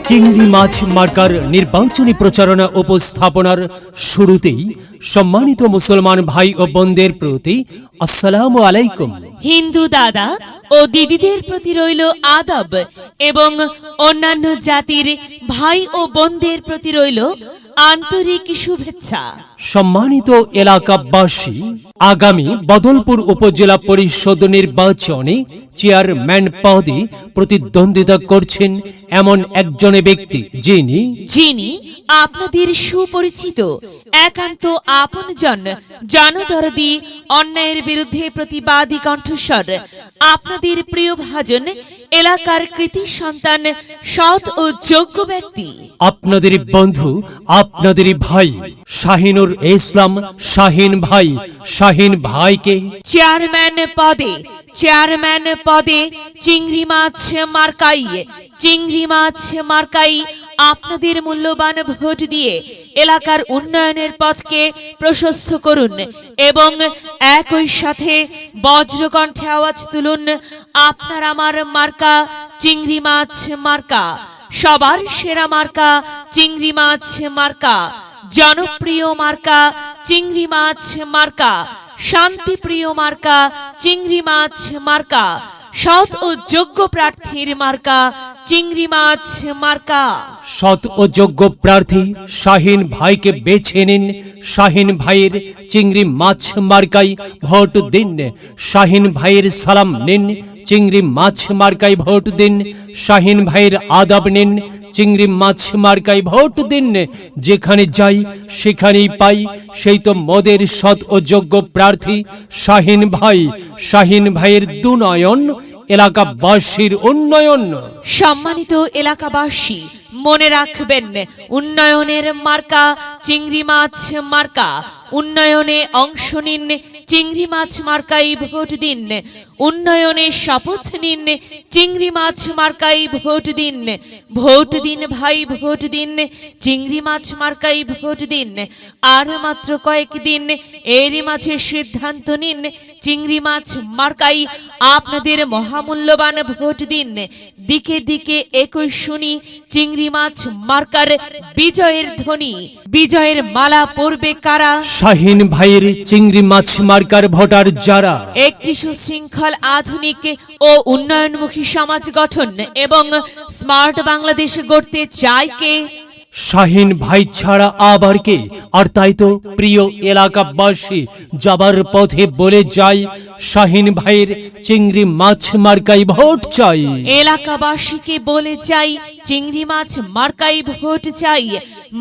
চিংড়ি মাছ মার্কার নির্বাচনী প্রচারণা উপস্থাপনার শুরুতেই সম্মানিত মুসলমান ভাই ও বোনদের প্রতি আসসালামু আলাইকুম। হিন্দু দাদা ও দিদিদের প্রতি রইল আদব এবং অন্যান্য জাতির ভাই ও বোনদের প্রতি রইল আন্তরিক শুভেচ্ছা। সম্মানিত এলাকাবাসী, আগামী বদলপুর উপজেলা পরিষদ নির্বাচনে চেয়ারম্যান পদে প্রতিদ্বন্দ্বিতা করছেন এমন একজন ব্যক্তি যিনি আপনাদের সুপরিচিত একান্ত আপনজন, জনদরদি, অন্যায়ের বিরুদ্ধে প্রতিবাদী কণ্ঠস্বর, আপনাদের প্রিয় ভাজন, এলাকার কৃতি সন্তান, সৎ ও যোগ্য ব্যক্তি, আপনাদের বন্ধু, আপনাদের ভাই শাহিনুর ইসলাম শাহিন ভাইকে চেয়ারম্যান পদে চিংড়ি মাছ মার্কাই আপনাদের মূল্যবান ভোট দিয়ে এলাকার উন্নয়নের পথকে প্রশস্ত করুন এবং একই সাথে বজ্রকণ্ঠে আওয়াজ তুলুন, আপনার আমার মার্কা চিংড়ি মাছ মার্কা, সবার সেরা মার্কা চিংড়ি মাছ মার্কা, জনপ্রিয় মার্কা চিংড়ি মাছ মার্কা, শান্তিপ্রিয় মার্কা চিংড়ি মাছ মার্কা, সৎ ও যোগ্য প্রার্থীর মার্কা চিংড়ি মাছ মার্কা। সৎ ও যোগ্য প্রার্থী শাহিন ভাইকে বেছে নিন। শাহিন ভাইয়ের চিংড়ি মাছ মার্কাই ভোট দিন। শাহিন ভাইয়ের সালাম নিন, চিংড়ি মাছ মার্কাই ভোট দিন। শাহিন ভাইয়ের আদাব নিন, চিংড়ি মাছ মার্কাই ভোট দিন। যেখানে যাই সেখানেই পাই সেই তো মোদের সৎ ও যোগ্য প্রার্থী শাহিন ভাইয়ের দুনয়ন, এলাকাবাসীর উন্নয়ন। সম্মানিত এলাকাবাসী, মনে রাখবেন, উন্নয়নের মার্কা চিংড়ি মাছ মার্কা। উন্নয়নে অংশ নিন, চিংড়ি মাছ মার্কাই ভোট দিন। উন্নয়নে শপথ নিন, চিংড়ি মাছ মার্কাই ভোট দিন। ভোট দিন ভাই, ভোট দিন, চিংড়ি মাছ মার্কাই ভোট দিন। আর মাত্র কয়েকদিন, এরই মাঝে সিদ্ধান্ত নিন, চিংড়ি মাছ মার্কাই আপনাদের মহামূল্যবান ভোট দিন। দিকে দিকে একই শুনি চিংড়ি মাছ মার্কার বিজয়ের ধ্বনি। বিজয়ের মালা পরবে কারা? শাহিন ভাইয়ের চিংড়ি মাছ মার্কার ভোটার যারা একটি সুশৃঙ্খল, আধুনিক ও উন্নয়নমুখী সমাজ গঠন এবং স্মার্ট বাংলাদেশ গড়তে চায় কে? শাহিন ভাই ছাড়া আবার কে? আর তাই তো প্রিয় এলাকাবাসী, যাবার পথে বলে যাই, শাহিন ভাইয়ের চিংড়ি মাছ মার্কাই ভোট চাই। এলাকাবাসীকে বলে যাই, চিংড়ি মাছ মার্কাই ভোট চাই।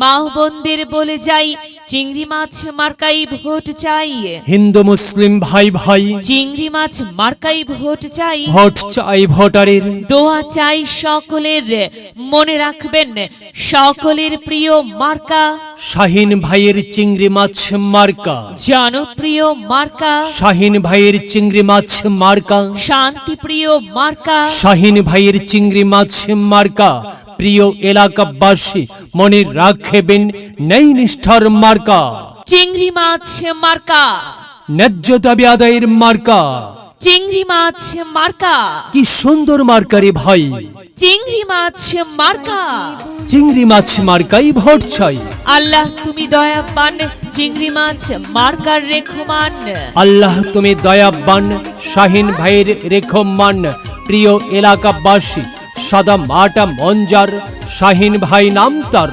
মা বোনদের বলে যাই, চিংড়ি মাছ মার্কাই ভোট চাই। হিন্দু মুসলিম ভাই চিংড়ি মাছ মার্কাই ভোট চাই। ভোট চাই ভোটারের, দোয়া চাই সকলের। মনে রাখবেন, সকলের প্রিয় মার্কা শাহিন ভাইয়ের চিংড়ি মাছ মার্কা, জনপ্রিয় মার্কা শাহিন ভাইয়ের চিংড়ি মাছ মার্কা, শান্তিপ্রিয় মার্কা শাহিন ভাইয়ের চিংড়ি মাছ মার্কা। প্রিয় এলাকাবাসী, মনে রাখবেন, নেই নিষ্ঠার মার্কা চিংড়ি মাছ মার্কা, ন্যায্য দাবি আদায়ের মার্কা। চিংড়ি মাছ মার্কা, কি সুন্দর মার্কারে ভাই, চিংড়ি মাছ মার্কা। চিংড়ি মাছ মার্কাই ভোট চাই। আল্লাহ তুমি দয়াবান, চিংড়ি মাছ মার্কার রেখমান। আল্লাহ তুমি দয়াবান, শাহিন ভাইয়ের রেখমান। প্রিয় এলাকাবাসী, সাদা মাটা মঞ্জার শাহিন ভাই নাম তার।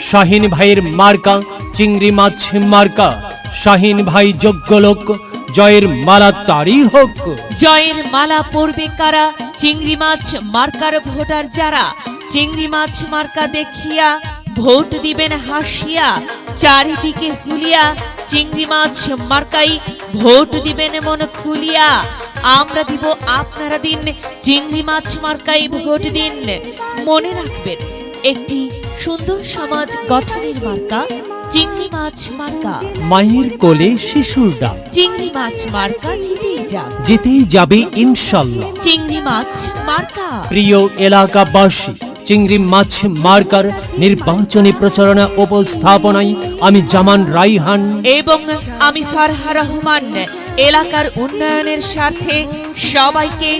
শাহিন ভাইয়ের মার্কা চিংড়ি মাছ মার্কা। শাহিন ভাই যোগ্য লোক, জয়ের মালা তারই হোক। জয়ের মালা পরবে কারা? চিংড়ি মাছ মার্কার ভোটার যারা। চিংড়ি মাছ মার্কা দেখিয়া ভোট দিবেন হাসিয়া, চারিদিকে হুলিয়া চিংড়ি মাছ মার্কাই ভোট দিবেন মন খুলিয়া। আমরা দিব, আপনারা দিন, চিংড়ি মাছ মার্কাই ভোট দিন। মনে রাখবেন, একটি সুন্দর সমাজ গঠনের মার্কা চিংড়ি মাছ মার্কা। মায়ের কোলে শিশুর ডাক, চিংড়ি মাছ মার্কা জিতেই যাবে ইনশাল্লাহ। চিংড়ি মাছ মার্কা। প্রিয় এলাকাবাসী, চিংড়ি মাছ মার্কার নির্বাচনী প্রচারণা উপস্থাপনায় আমি জামান রাইহান এবং আমি ফারহা রহমান এলাকার উন্নয়নের স্বার্থে সবাইকে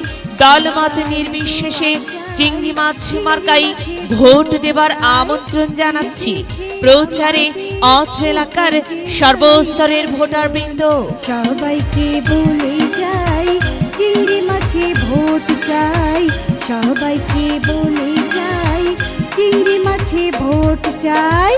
দলমত নির্বিশেষে চিংড়ি মাছ মার্কাই ভোট দেবার আমন্ত্রণ জানাচ্ছি। প্রচারে অত্র এলাকার সর্বস্তরের ভোটারবৃন্দ। সবাইকে বলে যাই চিংড়ি মাছে ভোট চাই, সবাইকে বলে যাই চিংড়ি মাছে ভোট চাই।